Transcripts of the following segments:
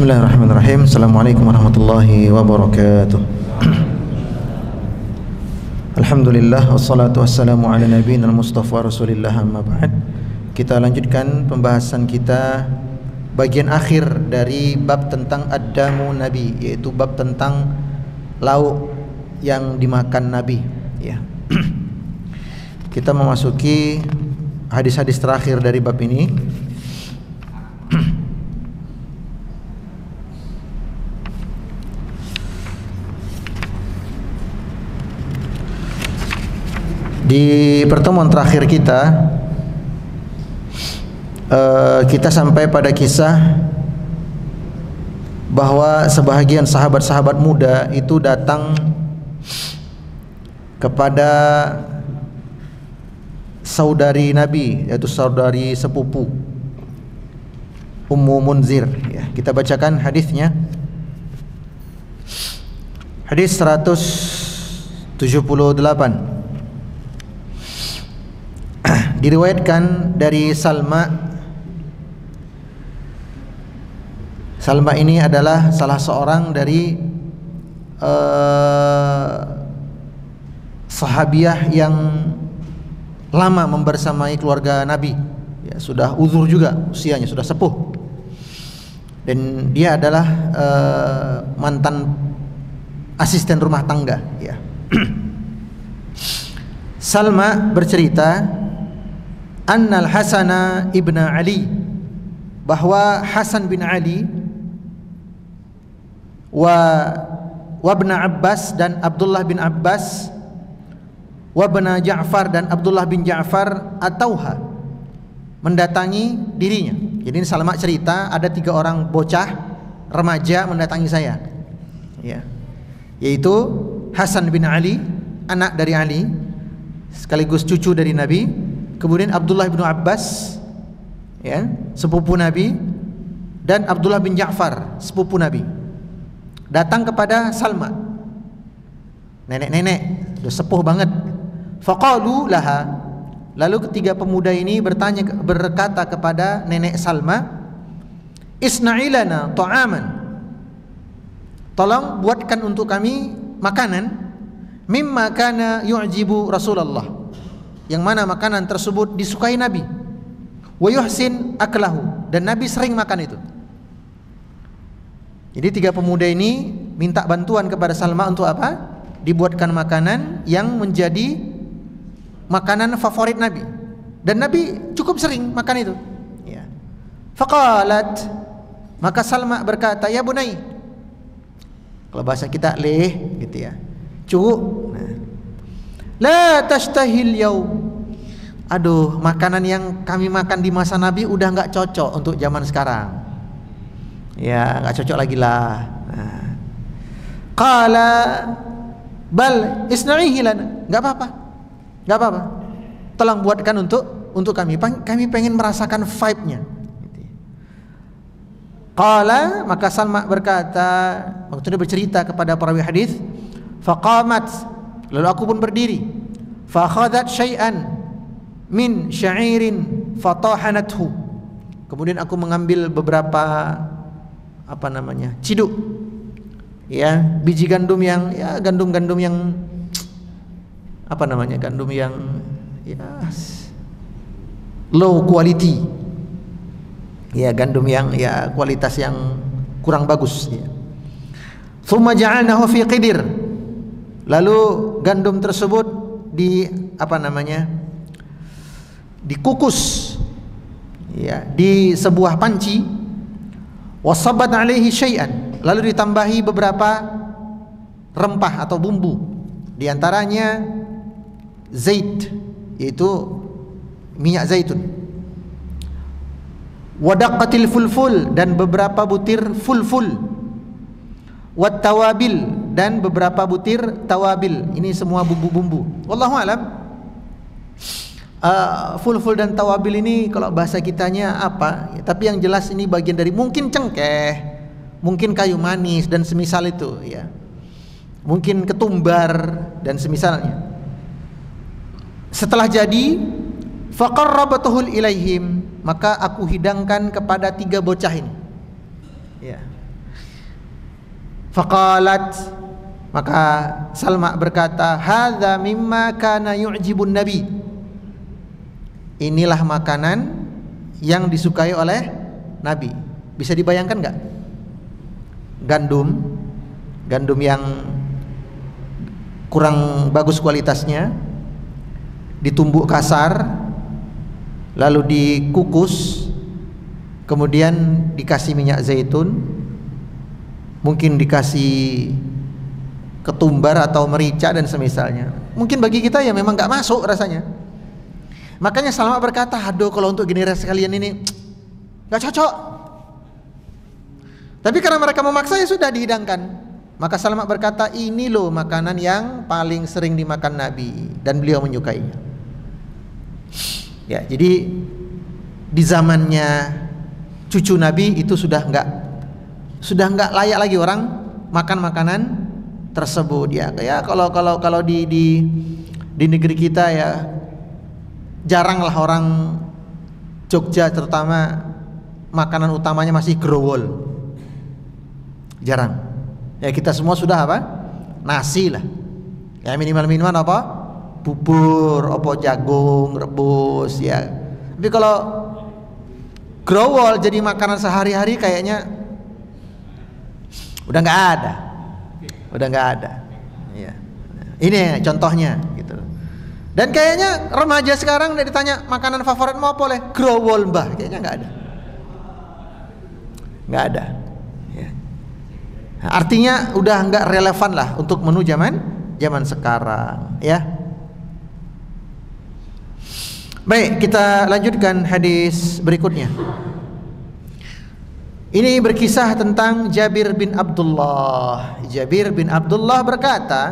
Bismillahirrahmanirrahim. Assalamualaikum warahmatullahi wabarakatuh. Alhamdulillah wassalatu wassalamu ala nabiyina al-mustafa rasulillah amma ba'd. Kita lanjutkan pembahasan kita bagian akhir dari bab tentang ad-damu nabi, yaitu bab tentang lauk yang dimakan nabi, ya. Kita memasuki hadis-hadis terakhir dari bab ini. Di pertemuan terakhir kita sampai pada kisah bahwa sebahagian sahabat-sahabat muda itu datang kepada saudari Nabi, yaitu saudari sepupu Ummu Munzir, ya. Kita bacakan hadisnya. Hadis 178. Diriwayatkan dari Salma. Salma ini adalah salah seorang dari sahabiah yang lama membersamai keluarga Nabi, ya, sudah uzur juga usianya, sudah sepuh. Dan dia adalah mantan asisten rumah tangga, ya. Salma bercerita, Annal Hasana ibn Ali, bahwa Hasan bin Ali Ibn Abbas dan Abdullah bin Abbas Ibn Ja'far dan Abdullah bin Ja'far atauha, mendatangi dirinya. Jadi ini Salma cerita, ada 3 orang bocah remaja mendatangi saya, ya, yaitu Hasan bin Ali, anak dari Ali sekaligus cucu dari Nabi. Kemudian Abdullah bin Abbas, ya, sepupu Nabi, dan Abdullah bin Ja'far, sepupu Nabi, datang kepada Salma. Nenek-nenek, sudah sepuh banget. Faqalu laha, lalu ketiga pemuda ini berkata kepada nenek Salma, Isna'i lana ta'aman, tolong buatkan untuk kami makanan, mimma kana yu'jibu Rasulullah, yang mana makanan tersebut disukai Nabi, wa yuhsin aklahu, dan Nabi sering makan itu. Jadi 3 pemuda ini minta bantuan kepada Salma untuk apa? Dibuatkan makanan yang menjadi makanan favorit Nabi, dan Nabi cukup sering makan itu, ya. Faqalat, maka Salma berkata, ya bunai, kalau bahasa kita leh gitu, ya, cu, nah, la tashtahil yaum, aduh, makanan yang kami makan di masa Nabi udah nggak cocok untuk zaman sekarang, ya, nggak cocok lagi lah. Nah. Qala bal isna'ihi lana, nggak apa-apa, nggak apa-apa, tolong buatkan untuk kami pengen merasakan vibe-nya. Qala, maka Salma berkata, waktu dia bercerita kepada perawi hadis, faqamat, lalu aku pun berdiri, fa khadat syai'an min sya'irin fatahanathu, kemudian aku mengambil beberapa ciduk, ya, biji gandum yang, ya, gandum yang gandum yang, ya, low quality, ya, gandum yang, ya, kualitas yang kurang bagus, ya. Thumma ja'alnahu fi qidir, lalu gandum tersebut dikukus, ya, di sebuah panci. Wasabat alaihi syai'an, lalu ditambahi beberapa rempah atau bumbu, di antaranya zait, yaitu minyak zaitun, wadaqqatil fulful, dan beberapa butir fulful, wat tawabil, dan beberapa butir tawabil. Ini semua bumbu-bumbu. Wallahu alam. Fulful dan tawabil ini kalau bahasa kitanya apa? Ya, tapi yang jelas ini bagian dari mungkin cengkeh, mungkin kayu manis dan semisal itu, ya. Mungkin ketumbar dan semisalnya. Setelah jadi, faqarrabatuhul ilaihim, maka aku hidangkan kepada 3 bocah ini. Ya. Faqalat, maka Salma berkata, hadza mimma kana yu'jibun nabi. Inilah makanan yang disukai oleh Nabi. Bisa dibayangkan enggak? Gandum yang kurang bagus kualitasnya, ditumbuk kasar, lalu dikukus, kemudian dikasih minyak zaitun, mungkin dikasih ketumbar atau merica dan semisalnya. Mungkin bagi kita ya memang gak masuk rasanya. Makanya Salma berkata, aduh kalau untuk generasi kalian ini gak cocok. Tapi karena mereka memaksa, ya sudah dihidangkan. Maka Salma berkata, ini loh makanan yang paling sering dimakan Nabi dan beliau menyukainya. Ya, jadi di zamannya cucu Nabi itu sudah nggak layak lagi orang makan makanan tersebut. Ya kalau di negeri kita ya jarang lah orang Jogja terutama makanan utamanya masih growol. Jarang. Ya kita semua sudah apa? Nasi lah. Ya minimal apa? Bubur, apa jagung rebus ya. Tapi kalau growol jadi makanan sehari-hari kayaknya udah nggak ada. Ya. Ini contohnya gitu. Dan kayaknya remaja sekarang udah ditanya makanan favorit mau apa oleh growol mbah, kayaknya nggak ada. Ya. Nah, artinya udah nggak relevan lah untuk menu zaman sekarang, ya. Baik, kita lanjutkan hadis berikutnya. Ini berkisah tentang Jabir bin Abdullah. Jabir bin Abdullah berkata,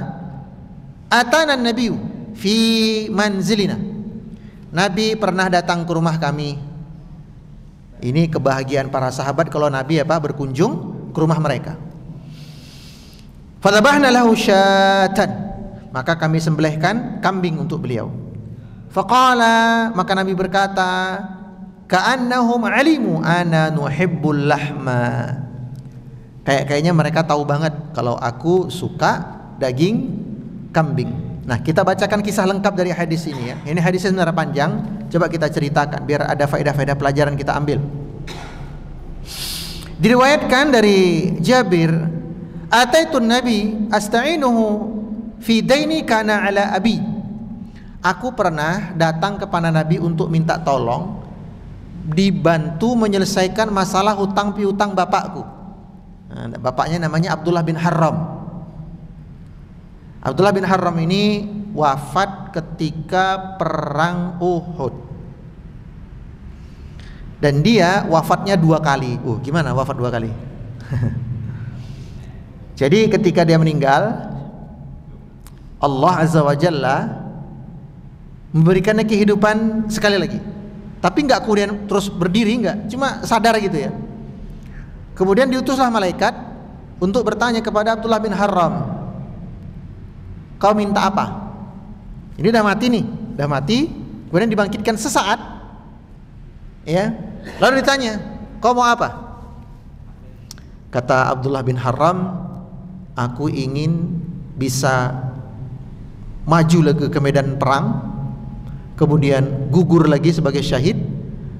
atana Nabi fi manzilina. Nabi pernah datang ke rumah kami. Ini kebahagiaan para sahabat kalau Nabi berkunjung ke rumah mereka. Fadhabahna lahu syatan. Maka kami sembelihkan kambing untuk beliau. Faqala, maka Nabi berkata, ka'annahum alimu ana nuhibbul lahma. Kayaknya mereka tahu banget kalau aku suka daging kambing. Nah, kita bacakan kisah lengkap dari hadis ini ya. Ini hadisnya sebenarnya panjang, coba kita ceritakan biar ada faedah-faedah pelajaran kita ambil. Diriwayatkan dari Jabir, ataitun nabi asta'inuhu fi daini kana ala abi. Aku pernah datang kepada Nabi untuk minta tolong dibantu menyelesaikan masalah hutang piutang bapakku. Nah, bapaknya namanya Abdullah bin Haram. Abdullah bin Haram ini wafat ketika perang Uhud. Dan dia wafatnya 2 kali. Gimana wafat 2 kali? Jadi ketika dia meninggal, Allah Azza wa Jalla memberikannya kehidupan sekali lagi. Tapi enggak kemudian terus berdiri, enggak, cuma sadar gitu ya. Kemudian diutuslah malaikat untuk bertanya kepada Abdullah bin Haram, kau minta apa? Ini udah mati nih, udah mati, kemudian dibangkitkan sesaat, ya. Lalu ditanya, kau mau apa? Kata Abdullah bin Haram, aku ingin bisa maju lagi ke medan perang, kemudian gugur lagi sebagai syahid,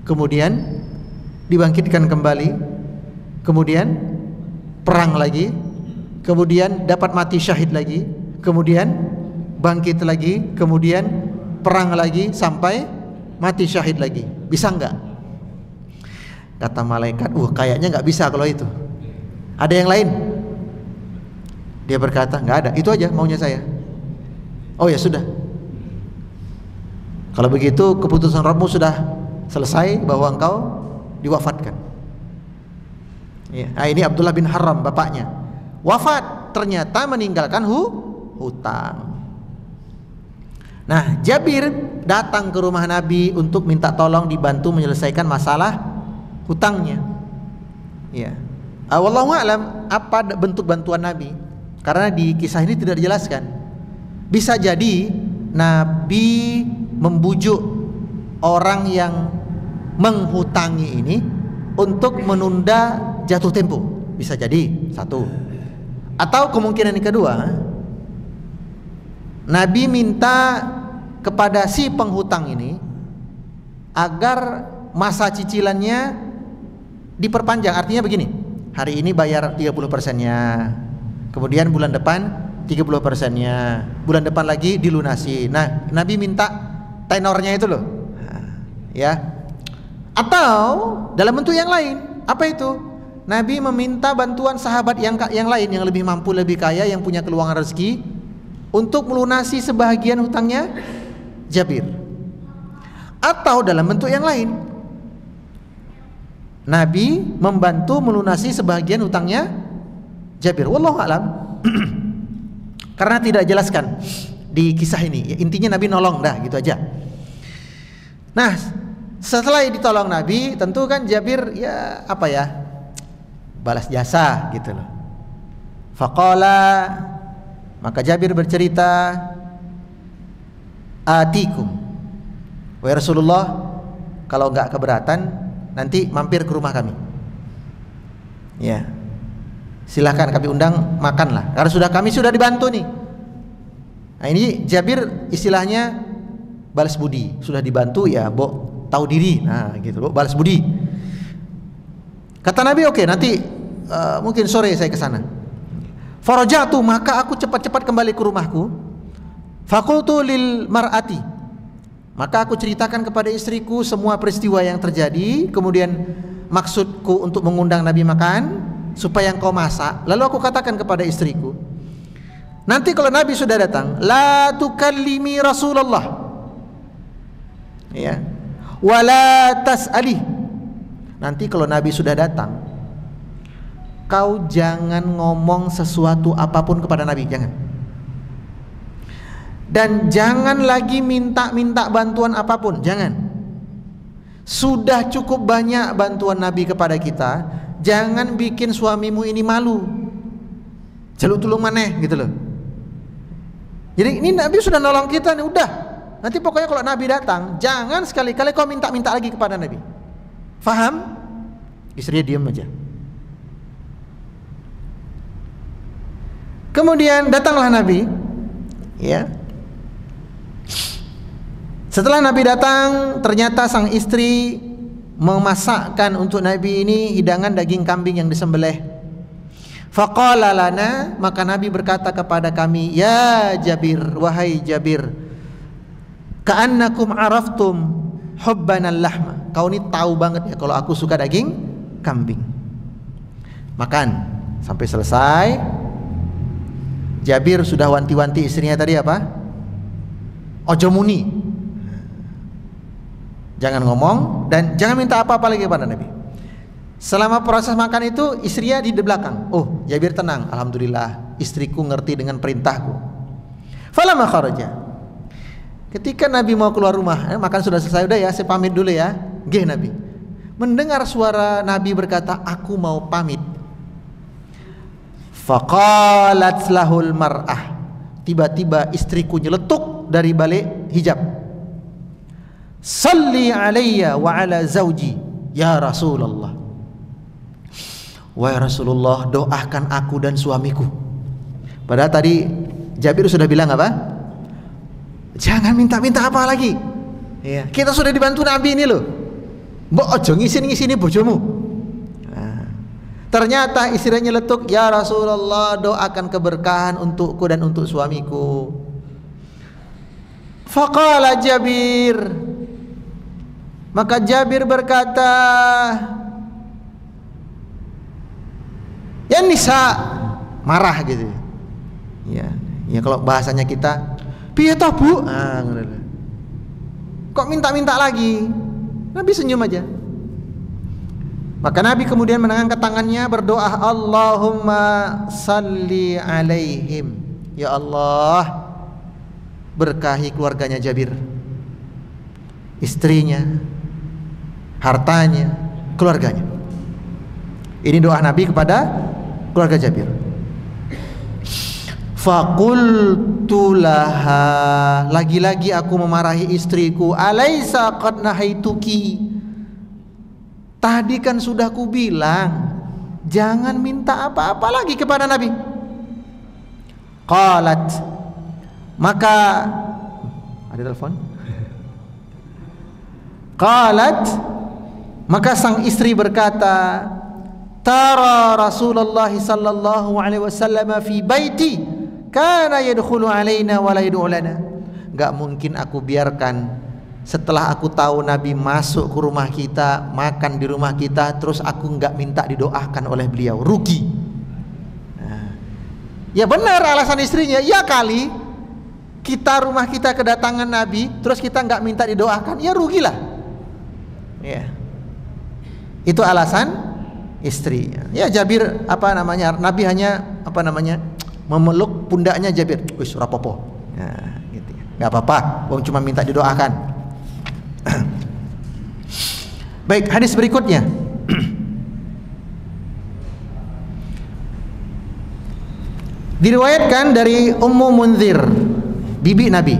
kemudian dibangkitkan kembali, kemudian perang lagi, kemudian dapat mati syahid lagi, kemudian bangkit lagi, kemudian perang lagi sampai mati syahid lagi. Bisa enggak? Kata malaikat, kayaknya enggak bisa kalau itu. Ada yang lain? Dia berkata, enggak ada, itu aja maunya saya. Oh ya sudah. Kalau begitu keputusan Rabbmu sudah selesai bahwa engkau diwafatkan. Ya. Nah, ini Abdullah bin Haram bapaknya. Wafat ternyata meninggalkan hutang. Nah, Jabir datang ke rumah Nabi untuk minta tolong dibantu menyelesaikan masalah hutangnya. Ya. Wallahu a'lam apa bentuk bantuan Nabi? Karena di kisah ini tidak dijelaskan. Bisa jadi Nabi membujuk orang yang menghutangi ini untuk menunda jatuh tempo. Bisa jadi, satu. Atau kemungkinan yang kedua, Nabi minta kepada si penghutang ini agar masa cicilannya diperpanjang. Artinya begini, hari ini bayar 30%-nya, kemudian bulan depan 30%-nya, bulan depan lagi dilunasi. Nah, Nabi minta tenornya itu loh, ya. Atau dalam bentuk yang lain, apa itu? Nabi meminta bantuan sahabat yang lain yang lebih mampu, lebih kaya, yang punya keluangan rezeki, untuk melunasi sebahagian hutangnya Jabir. Atau dalam bentuk yang lain, Nabi membantu melunasi sebahagian hutangnya Jabir. Wallahu a'lam. Karena tidak jelaskan di kisah ini. Ya, intinya Nabi nolong dah, gitu aja. Nah, setelah ditolong Nabi, tentu kan Jabir ya apa ya? Balas jasa gitu loh. Faqala, maka Jabir bercerita, atikum, wahai Rasulullah, kalau enggak keberatan nanti mampir ke rumah kami. Ya, silahkan kami undang, makanlah. Karena kami sudah dibantu nih. Nah, ini Jabir istilahnya balas budi. Sudah dibantu ya, tahu diri. Nah, gitu, balas budi. Kata Nabi, oke, nanti mungkin sore saya ke sana. Farajatu, maka aku cepat-cepat kembali ke rumahku. Faqultu lil mar'ati, maka aku ceritakan kepada istriku semua peristiwa yang terjadi. Kemudian maksudku untuk mengundang Nabi makan supaya engkau masak. Lalu aku katakan kepada istriku, nanti kalau Nabi sudah datang, la tukallimi Rasulullah, ya, wala tas'ali. Nanti kalau Nabi sudah datang, kau jangan ngomong sesuatu apapun kepada Nabi, jangan. Dan jangan lagi minta-minta bantuan apapun, jangan. Sudah cukup banyak bantuan Nabi kepada kita. Jangan bikin suamimu ini malu. Jaluk tulung maneh gitu loh. Jadi ini Nabi sudah nolong kita nih, udah. Nanti pokoknya kalau Nabi datang, jangan sekali-kali kau minta-minta lagi kepada Nabi. Faham? Istrinya diam aja. Kemudian datanglah Nabi, ya. Setelah Nabi datang, ternyata sang istri memasakkan untuk Nabi ini hidangan daging kambing yang disembelih. Faqala lana, maka Nabi berkata kepada kami, ya Jabir, wahai Jabir, ka'annakum araftum hubbanal lahma. Kau ini tahu banget ya kalau aku suka daging kambing. Makan sampai selesai. Jabir sudah wanti-wanti istrinya tadi apa? Ojo muni, jangan ngomong dan jangan minta apa-apa lagi kepada Nabi. Selama proses makan itu istrinya di belakang. Oh, Jabir tenang, alhamdulillah istriku ngerti dengan perintahku. Falamma kharaja, ketika Nabi mau keluar rumah, makan sudah selesai, udah ya saya pamit dulu ya. Nggih Nabi. Mendengar suara Nabi berkata, aku mau pamit. Faqalat lahul mar'ah, tiba-tiba istriku nyeletuk dari balik hijab. Salli alayya wa ala zawji ya Rasulullah. Wahai Rasulullah, doakan aku dan suamiku. Padahal tadi Jabir sudah bilang apa? Jangan minta-minta apa lagi. Ya, kita sudah dibantu Nabi ini loh. Mbok ojo ngisin-ngisini bojomu. Nah, ternyata istrinya nyeletuk, ya Rasulullah, doakan keberkahan untukku dan untuk suamiku. Faqala Jabir, maka Jabir berkata, ya nisa, marah gitu. Ya, ya kalau bahasanya kita, piye toh Bu? Ah, kok minta-minta lagi? Nabi senyum aja. Maka Nabi kemudian mengangkat tangannya berdoa, Allahumma salli alaihim. Ya Allah, berkahi keluarganya Jabir, istrinya, hartanya, keluarganya. Ini doa Nabi kepada keluarga Jabir. Faqultu laha, lagi-lagi aku memarahi istriku, alaisa qad nahaituki, tadi kan sudah ku bilang jangan minta apa-apa lagi kepada Nabi. Qalat, maka ada telepon. Qalat, maka sang istri berkata, tara Rasulullah sallallahu alaihi wasallam fi baiti kana yadkhulu alaina wa la yad'u lana. Enggak mungkin aku biarkan setelah aku tahu Nabi masuk ke rumah kita, makan di rumah kita, terus aku enggak minta didoakan oleh beliau, rugi. Ya benar alasan istrinya, ya kali kita rumah kita kedatangan Nabi, terus kita nggak minta didoakan, ya rugilah. Ya, itu alasan istri. Ya Jabir Nabi hanya memeluk pundaknya Jabir, wis rapopo. Ya, gitu. Nggak apa-apa, wong cuma minta didoakan. Baik, hadis berikutnya. Diriwayatkan dari Ummu Munzir, bibi Nabi.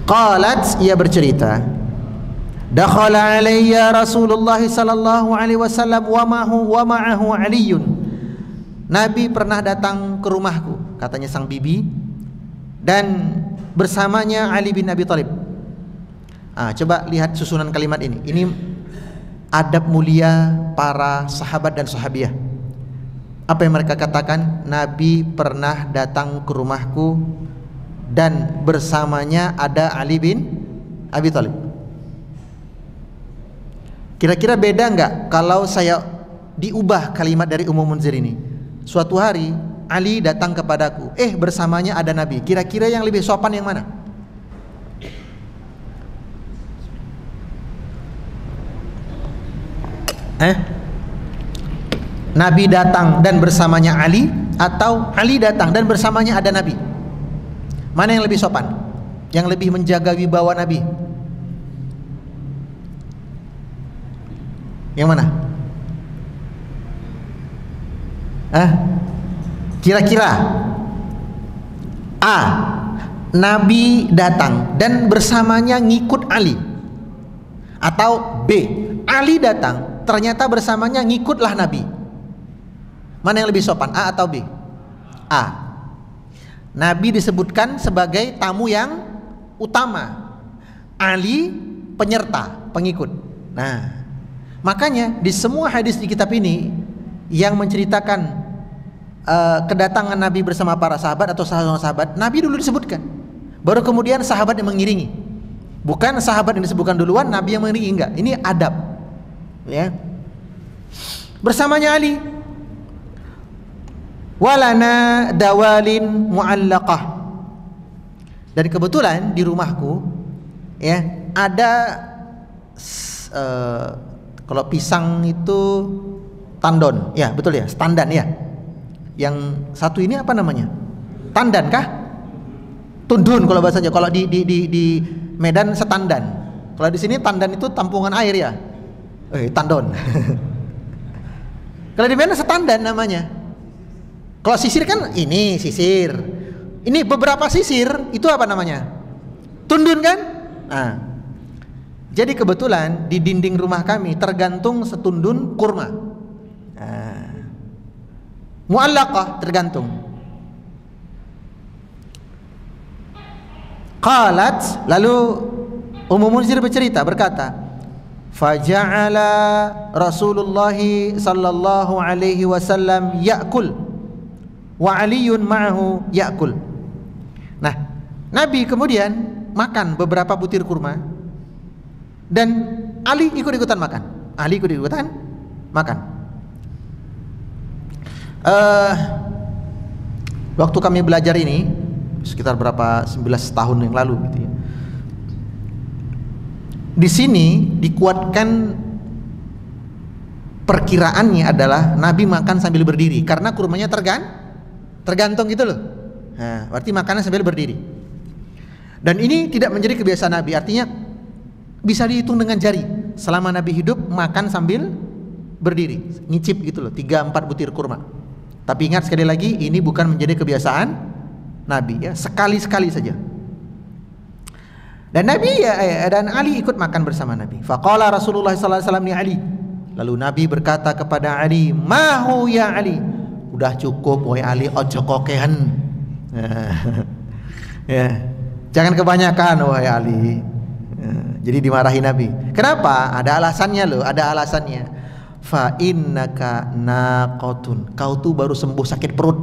Qalat, ia bercerita, dakhala alayya Rasulullah sallallahu alaihi wasallam wa ma'ahu Aliyun. Nabi pernah datang ke rumahku, katanya sang bibi, dan bersamanya Ali bin Abi Thalib. Coba lihat susunan kalimat ini. Ini adab mulia para sahabat dan sahabiah. Apa yang mereka katakan? Nabi pernah datang ke rumahku dan bersamanya ada Ali bin Abi Thalib. Kira-kira beda nggak kalau saya diubah kalimat dari Ummu Munzir ini? Suatu hari Ali datang kepadaku, bersamanya ada Nabi. Kira-kira yang lebih sopan yang mana? Nabi datang dan bersamanya Ali, atau Ali datang dan bersamanya ada Nabi? Mana yang lebih sopan? Yang lebih menjaga wibawa Nabi? Yang mana? Kira-kira A, Nabi datang dan bersamanya ngikut Ali, atau B, Ali datang ternyata bersamanya ngikutlah Nabi? Mana yang lebih sopan, A atau B? A. Nabi disebutkan sebagai tamu yang utama, Ali penyerta, pengikut. Nah, makanya di semua hadis di kitab ini yang menceritakan kedatangan Nabi bersama para sahabat atau sahabat, Nabi dulu disebutkan, baru kemudian sahabat yang mengiringi. Bukan sahabat yang disebutkan duluan, Nabi yang mengiringi, enggak. Ini adab, ya. Bersamanya Ali. Walana dawalin mu'allaqah. Dan kebetulan di rumahku, ya, ada kalau pisang itu tandon, ya betul ya, tandan ya. Yang satu ini apa namanya? Tandan kah? Tundun kalau bahasanya. Kalau di Medan setandan. Kalau di sini tandan itu tampungan air ya. Tandon. Kalau di Medan setandan namanya. Kalau sisir kan ini sisir. Ini beberapa sisir itu apa namanya? Tundun kan? Nah, jadi kebetulan di dinding rumah kami tergantung setundun kurma. Mu'allaqah, tergantung. Qalat, lalu Ummu Munzir bercerita, berkata, faja'ala Rasulullah sallallahu alaihi wasallam ya'kul wa Aliyun ma'ahu ya'kul. Nah, Nabi kemudian makan beberapa butir kurma dan Ali ikut-ikutan makan. Ali ikut-ikutan makan. Waktu kami belajar ini sekitar berapa 19 tahun yang lalu gitu ya. Di sini dikuatkan perkiraannya adalah Nabi makan sambil berdiri karena kurmanya tergantung gitu loh. Nah, berarti makanan sambil berdiri. Dan ini tidak menjadi kebiasaan Nabi, artinya bisa dihitung dengan jari. Selama Nabi hidup makan sambil berdiri, ngicip gitu loh, 3-4 butir kurma. Tapi ingat sekali lagi, ini bukan menjadi kebiasaan Nabi ya, sekali-sekali saja. Dan Nabi dan Ali ikut makan bersama Nabi. Faqala Rasulullah sallallahu alaihi wasallam li Ali. Lalu Nabi berkata kepada Ali, "Mahu ya Ali? udah cukup wahai Ali, ojo kokehan. Ya, jangan kebanyakan wahai Ali. Jadi dimarahi Nabi. Kenapa? Ada alasannya loh, ada alasannya. Fa innaka naqatun. Kau tuh baru sembuh sakit perut.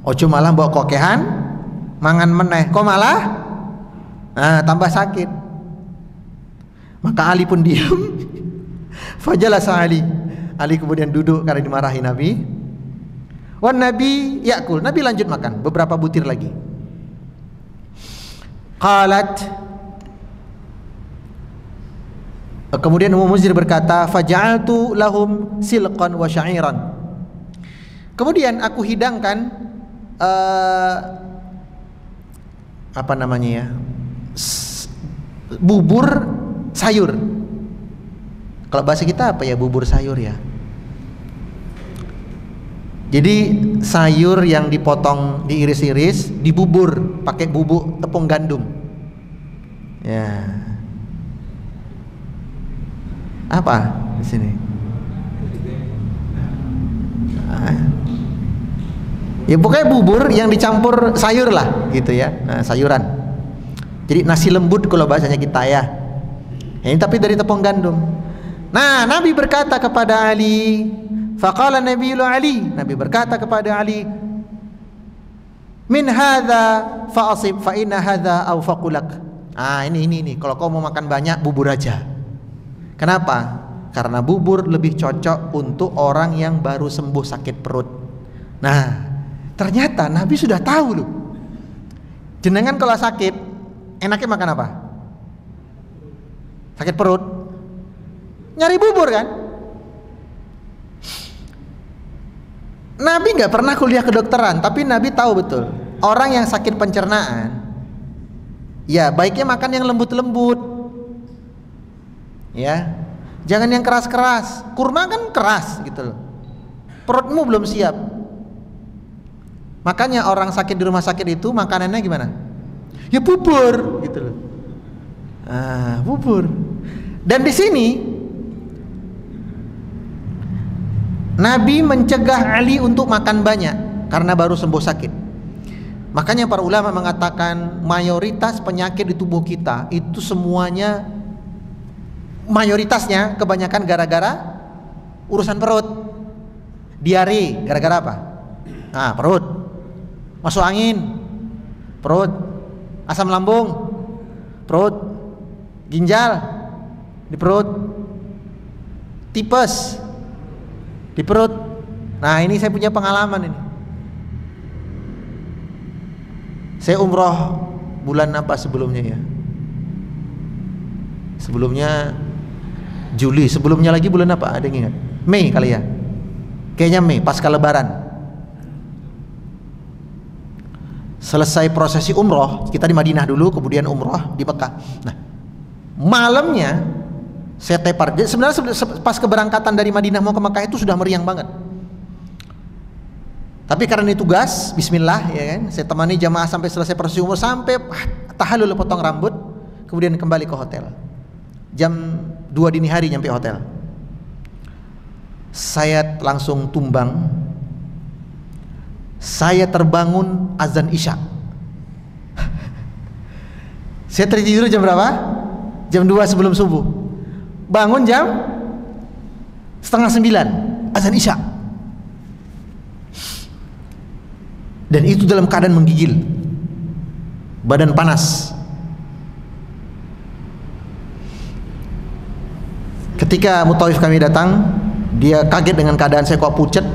Ojo malah bawa kokehan, mangan meneh. Kok malah tambah sakit. Maka Ali pun diam. Fajalasa Ali. Ali kemudian duduk karena dimarahi Nabi. Wan Nabi yakul. Nabi lanjut makan beberapa butir lagi. Qalat, kemudian Ummu Muzir berkata, faja'altu lahum silqan wa sya'iran. Kemudian aku hidangkan apa namanya ya, bubur sayur. Kalau bahasa kita apa ya, bubur sayur ya. Jadi sayur yang dipotong, diiris-iris, dibubur pakai bubuk tepung gandum. Ya. Apa di sini? Ya pokoknya bubur yang dicampur sayur lah, gitu ya. Sayuran. Jadi nasi lembut kalau bahasanya kita ya. Ini tapi dari tepung gandum. Nah, Nabi berkata kepada Ali, faqala Nabiyul Ali, Nabi berkata kepada Ali, min hadza fa'asib fa inna hadza awfaqulak. Ini kalau kau mau makan banyak bubur aja. Kenapa? Karena bubur lebih cocok untuk orang yang baru sembuh sakit perut. Nah, ternyata Nabi sudah tahu loh. Jenengan kalau sakit, enaknya makan apa? Sakit perut, nyari bubur kan? Nabi nggak pernah kuliah kedokteran, tapi Nabi tahu betul orang yang sakit pencernaan, ya baiknya makan yang lembut-lembut, ya, jangan yang keras-keras. Kurma kan keras gitu loh, perutmu belum siap. Makanya orang sakit di rumah sakit itu makanannya gimana? Ya bubur, gitu loh. Bubur. Dan di sini Nabi mencegah Ali untuk makan banyak karena baru sembuh sakit. Makanya para ulama mengatakan mayoritas penyakit di tubuh kita itu semuanya, mayoritasnya kebanyakan gara-gara urusan perut. Diare gara-gara apa? Perut. Masuk angin, perut. Asam lambung, perut. Ginjal, di perut. Tipes, di perut. Nah, ini saya punya pengalaman ini. Saya umroh bulan apa sebelumnya ya? Sebelumnya Juli, sebelumnya lagi bulan apa? Ada yang ingat? Mei kali ya? Kayaknya Mei, pasca lebaran. Selesai prosesi umroh, kita di Madinah dulu, kemudian umroh di Mekah. Nah, malamnya saya tepar. Sebenarnya pas keberangkatan dari Madinah mau ke Mekah itu sudah meriang banget. Tapi karena ini tugas, bismillah ya kan, saya temani jamaah sampai selesai prosesi umroh, sampai tahallul potong rambut, kemudian kembali ke hotel. Jam 2 dini hari nyampe hotel. Saya langsung tumbang. Saya terbangun azan Isya. Saya tertidur jam berapa? Jam 2 sebelum subuh. Bangun jam 8:30 azan Isya. Dan itu dalam keadaan menggigil, badan panas. Ketika mutawif kami datang, dia kaget dengan keadaan saya kok pucet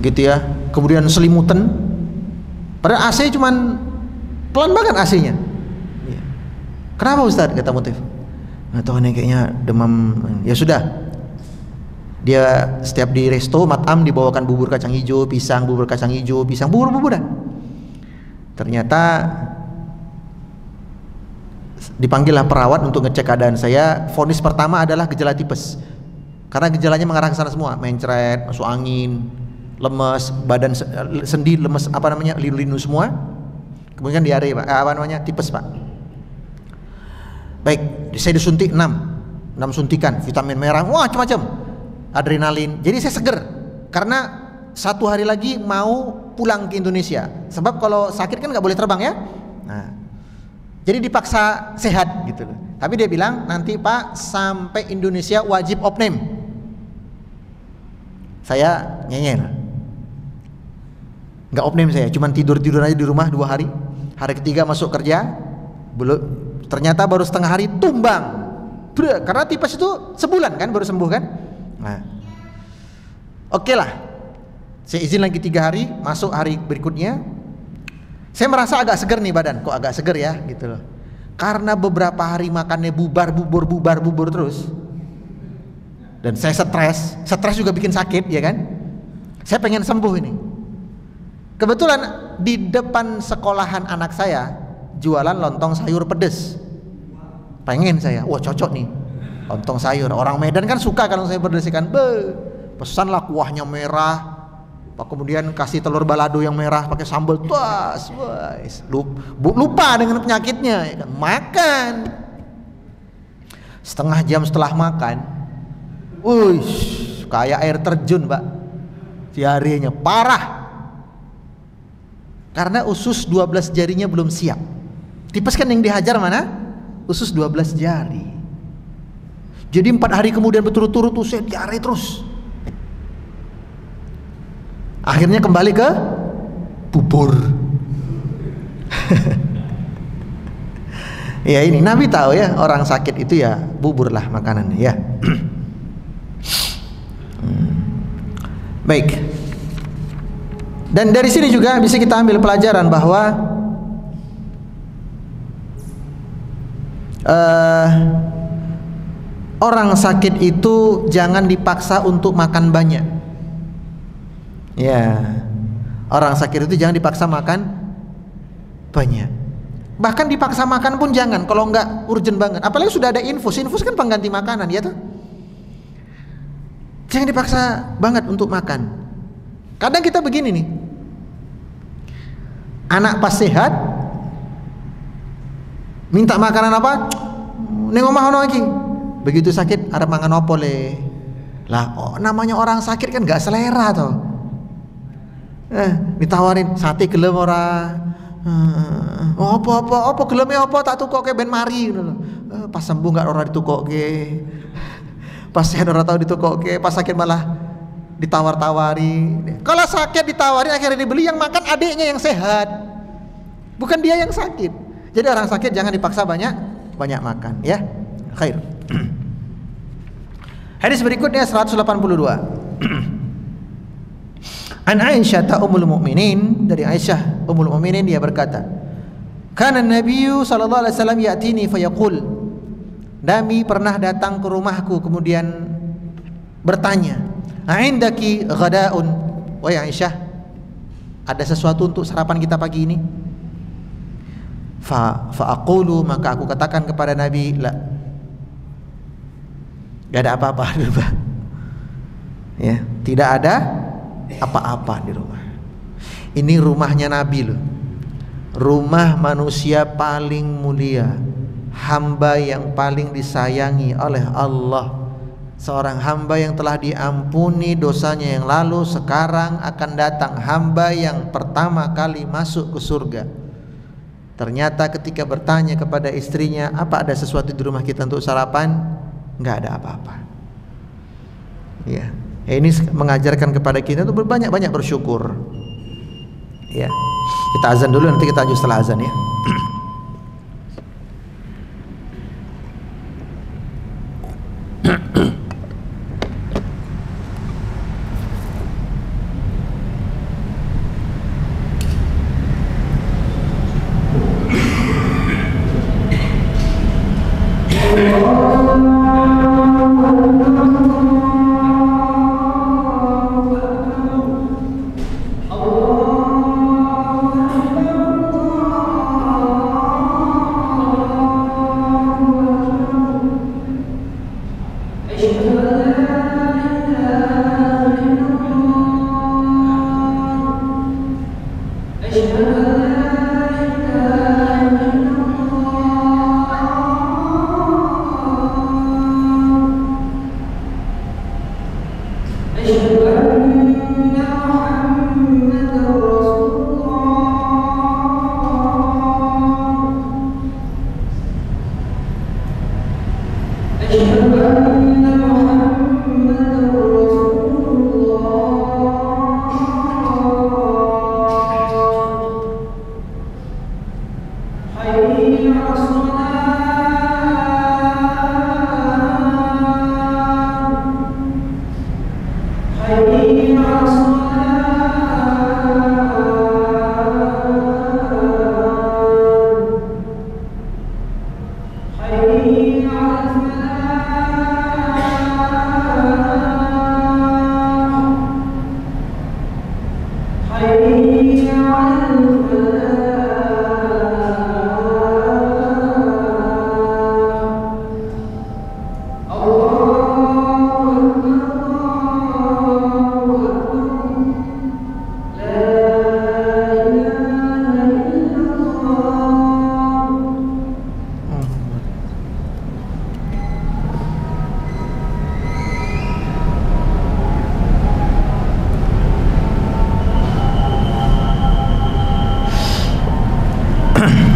gitu ya, kemudian selimutan. Padahal AC cuman pelan banget AC-nya. Kenapa Ustaz? Kata mutawif. Nggak tahu nih, kayaknya demam. Ya sudah, dia setiap di resto matam dibawakan bubur kacang hijau, pisang, bubur kacang hijau, pisang, bubur-buburan. Ternyata dipanggillah perawat untuk ngecek keadaan saya. Vonis pertama adalah gejala tipes, karena gejalanya mengarah ke sana semua, mencret, masuk angin, lemes, badan sendi lemes, linu-linu semua. Kemudian diare Pak, tipes Pak. Baik, saya disuntik 6 suntikan vitamin merah, wah macam-macam, adrenalin. Jadi saya seger, karena 1 hari lagi mau pulang ke Indonesia. Sebab kalau sakit kan nggak boleh terbang ya. Nah, jadi dipaksa sehat gitu loh. Tapi dia bilang nanti Pak sampai Indonesia wajib opname. Saya nyenyel, nggak opname saya, cuman tidur aja di rumah 2 hari. Hari ketiga masuk kerja, belum, ternyata baru setengah hari tumbang. Karena tipes itu sebulan kan baru sembuh kan. Nah, oke lah, saya izin lagi 3 hari, masuk hari berikutnya. Saya merasa agak seger nih badan, kok agak seger ya gitu loh. Karena beberapa hari makannya bubar terus. Dan saya stres juga bikin sakit ya kan. Saya pengen sembuh ini. Kebetulan di depan sekolahan anak saya jualan lontong sayur pedes. Pengen saya, wah cocok nih lontong sayur. Orang Medan kan suka kalau saya pedes ikan. Pesan lah kuahnya merah, kemudian kasih telur balado yang merah pakai sambal. Lupa dengan penyakitnya ya kan? Makan. Setengah jam setelah makan, kayak air terjun Mbak, diarenya parah. Karena usus 12 jarinya belum siap. Tipes kan yang dihajar mana? Usus 12 jari. Jadi 4 hari kemudian berturut-turut tuh saya diare terus. Akhirnya kembali ke bubur. Ya ini Nabi tahu ya, orang sakit itu ya bubur lah makanannya ya. Baik. Dan dari sini juga bisa kita ambil pelajaran bahwa orang sakit itu jangan dipaksa untuk makan banyak. Ya, orang sakit itu jangan dipaksa makan banyak. Bahkan dipaksa makan pun jangan, kalau enggak urgent banget. Apalagi sudah ada infus kan pengganti makanan ya tuh. Jangan dipaksa banget untuk makan. Kadang kita begini nih, anak pas sehat minta makanan apa? Ning omah ono iki. Begitu sakit arep mangan opo le. Lah, namanya orang sakit kan enggak selera toh. Ditawarin sate gelem ora? Apa geleme apa tak tukokke ben mari ngono lho. Pas sembuh enggak ora ditukokke. Pas sehat ora tau ditukokke, pas sakit malah ditawar-tawari. Kalau sakit ditawarin akhirnya dibeli, yang makan adiknya yang sehat. Bukan dia yang sakit. Jadi orang sakit jangan dipaksa banyak makan ya. Khair. Hadis berikutnya 182. An Aisyah ummul mukminin, dari Aisyah ummul mukminin dia berkata, kana Nabiyyu sallallahu alaihi wasallam ya'tini fayaqul, Nabi pernah datang ke rumahku kemudian bertanya, "Aindaki ghadaun?" Wahai Aisyah, ada sesuatu untuk sarapan kita pagi ini? Fa aqulu, maka aku katakan kepada Nabi, la, gak ada apa-apa di rumah. Ya, tidak ada apa-apa di rumah. Ini rumahnya Nabi loh, rumah manusia paling mulia, hamba yang paling disayangi oleh Allah, seorang hamba yang telah diampuni dosanya yang lalu, sekarang akan datang hamba yang pertama kali masuk ke surga. Ternyata ketika bertanya kepada istrinya, apa ada sesuatu di rumah kita untuk sarapan? Enggak ada apa-apa. Ya, ini mengajarkan kepada kita untuk banyak-banyak bersyukur. Ya, kita azan dulu, nanti kita lanjut setelah azan ya.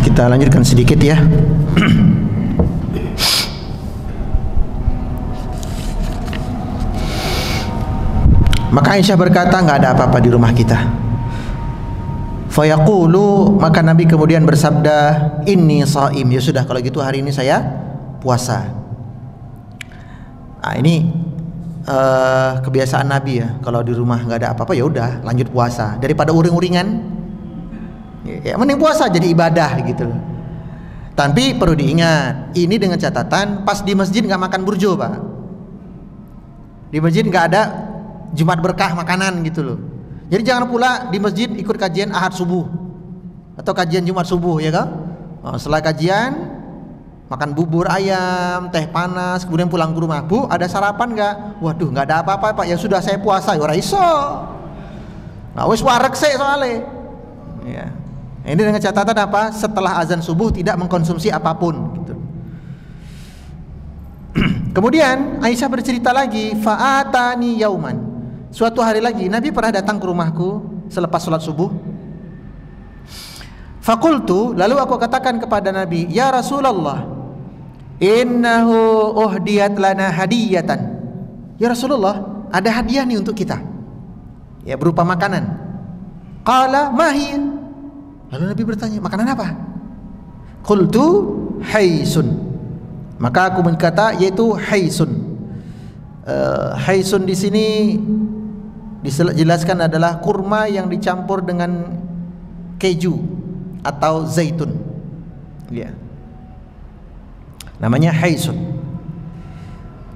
Kita lanjutkan sedikit ya. Maka Aisyah berkata, nggak ada apa-apa di rumah kita. Fayaqulu, maka Nabi kemudian bersabda, inni shaim. Ya sudah, kalau gitu hari ini saya puasa. Nah, ini kebiasaan Nabi ya. Kalau di rumah nggak ada apa-apa, ya udah lanjut puasa. Daripada uring-uringan, ya mending puasa jadi ibadah gitu loh. Tapi perlu diingat, ini dengan catatan pas di masjid nggak makan burjo, Pak. Di masjid nggak ada Jumat berkah makanan gitu loh. Jadi jangan pula di masjid ikut kajian Ahad subuh atau kajian Jumat subuh, ya kan? Setelah kajian makan bubur ayam, teh panas, kemudian pulang ke rumah, Bu, ada sarapan nggak? Waduh, nggak ada apa-apa, Pak. Ya sudah, saya puasa. Ya ora iso. Nah, wis wareg sik soalnya. Ya. Ini dengan catatan apa? Setelah azan subuh tidak mengkonsumsi apapun gitu. Kemudian Aisyah bercerita lagi, fa'atani yauman. Suatu hari lagi Nabi pernah datang ke rumahku selepas sholat subuh. Fakultu, lalu aku katakan kepada Nabi, ya Rasulullah, innahu uhdiyat lana hadiyatan. Ya Rasulullah, ada hadiah nih untuk kita, ya berupa makanan. Qala mahi. Lalu Nabi bertanya, makanan apa? Qultu haisun. Maka aku berkata, yaitu haisun. Haisun di sini dijelaskan adalah kurma yang dicampur dengan keju atau zaitun. Ya. Namanya haisun.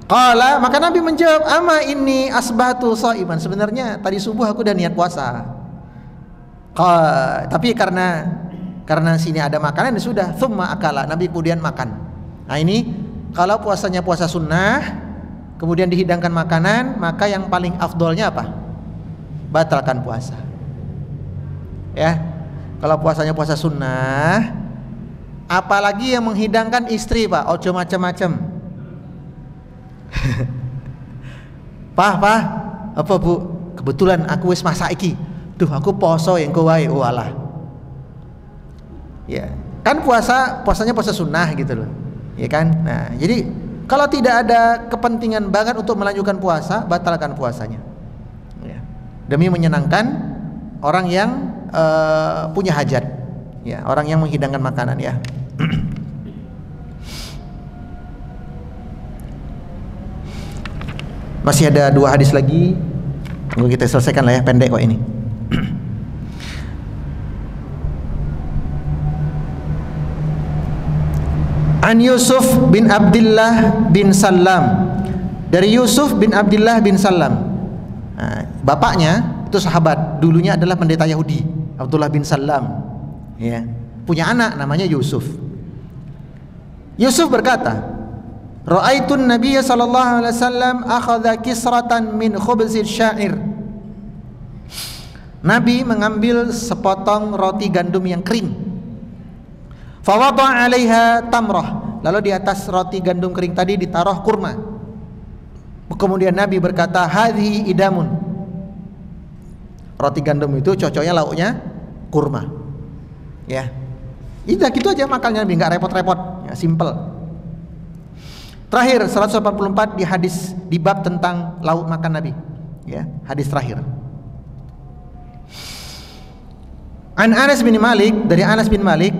Qala, maka Nabi menjawab, ama inni asbahtu shaiman. Sebenarnya tadi subuh aku udah niat puasa. Tapi karena sini ada makanan, ya sudah, thumma akala, Nabi kemudian makan. Nah ini kalau puasanya puasa sunnah kemudian dihidangkan makanan, maka yang paling afdolnya apa? Batalkan puasa. Ya, kalau puasanya puasa sunnah, apalagi yang menghidangkan istri, Pak, ojo macam-macam. Pak, apa Bu? Kebetulan aku wis masak iki. Duh, aku poso yang kowe wae, walah. Ya, kan puasanya puasa sunnah gitu loh. Ya kan? Nah, jadi kalau tidak ada kepentingan banget untuk melanjutkan puasa, batalkan puasanya. Ya. Demi menyenangkan orang yang punya hajat. Ya, orang yang menghidangkan makanan ya. Masih ada 2 hadis lagi. Tunggu kita selesaikan lah ya, pendek kok ini. An Yusuf bin Abdullah bin Salam, dari Yusuf bin Abdullah bin Salam. Nah, bapaknya itu sahabat, dulunya adalah pendeta Yahudi, Abdullah bin Salam. Ya, punya anak namanya Yusuf. Yusuf berkata, ra'aitun Nabiy sallallahu alaihi wasallam akhadha kisratan min khubzil syair. Nabi mengambil sepotong roti gandum yang kering. Fawada'a 'alaiha tamrah. Lalu di atas roti gandum kering tadi ditaruh kurma. Kemudian Nabi berkata, hadhihi idamun. Roti gandum itu cocoknya lauknya kurma. Ya. Itu gitu aja makannya Nabi, enggak repot-repot, ya, simple. Terakhir 184 di hadis di bab tentang lauk makan Nabi. Ya, hadis terakhir. An Anas bin Malik, dari Anas bin Malik,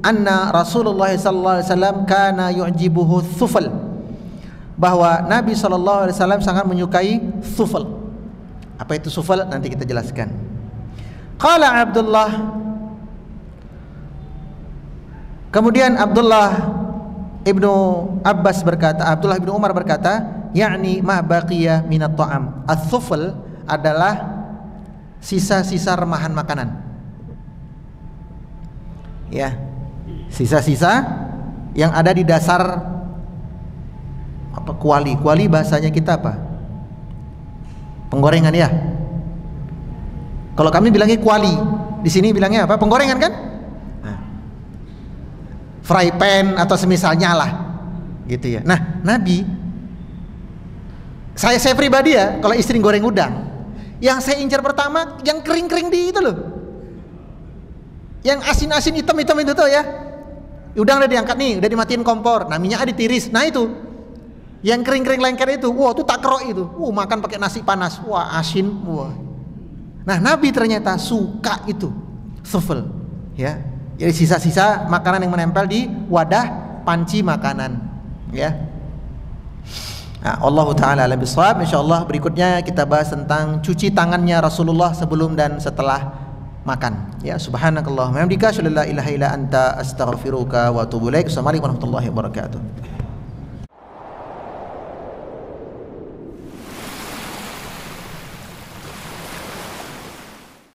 anna Rasulullah sallallahu alaihi wasallam kana yu'jibuhu thufal, bahwa Nabi sallallahu alaihi wasallam sangat menyukai thufal. Apa itu thufal? Nanti kita jelaskan. Qala Abdullah, kemudian Abdullah Ibnu Abbas berkata, Abdullah Ibnu Umar berkata, yakni ma baqiya minat ta'am. Ats-tsufl adalah sisa-sisa remahan makanan. Ya, sisa-sisa yang ada di dasar apa, kuali. Kuali bahasanya kita apa? Penggorengan ya. Kalau kami bilangnya kuali, di sini bilangnya apa? Penggorengan kan? Fry pan atau semisalnya lah, gitu ya. Nah, Nabi, saya pribadi ya, kalau istri goreng udang, yang saya incar pertama yang kering-kering di itu loh, yang asin-asin hitam-hitam itu tuh ya. Udang udah diangkat nih, udah dimatiin kompor, nah minyaknya ditiris, nah itu, yang kering-kering lengket itu, wah itu takrok itu, makan pakai nasi panas, wah asin, wah. Nah, Nabi ternyata suka itu, thufl, ya. Jadi sisa-sisa makanan yang menempel di wadah panci makanan, ya. Nah, Allahu taala alam bisawab. Insyaallah berikutnya kita bahas tentang cuci tangannya Rasulullah sebelum dan setelah makan. Ya, subhanakallahumma wa bihamdika, asyhadu an la ilaha illa anta, astaghfiruka wa atubu ilaik. Assalamualaikum warahmatullahi wabarakatuh.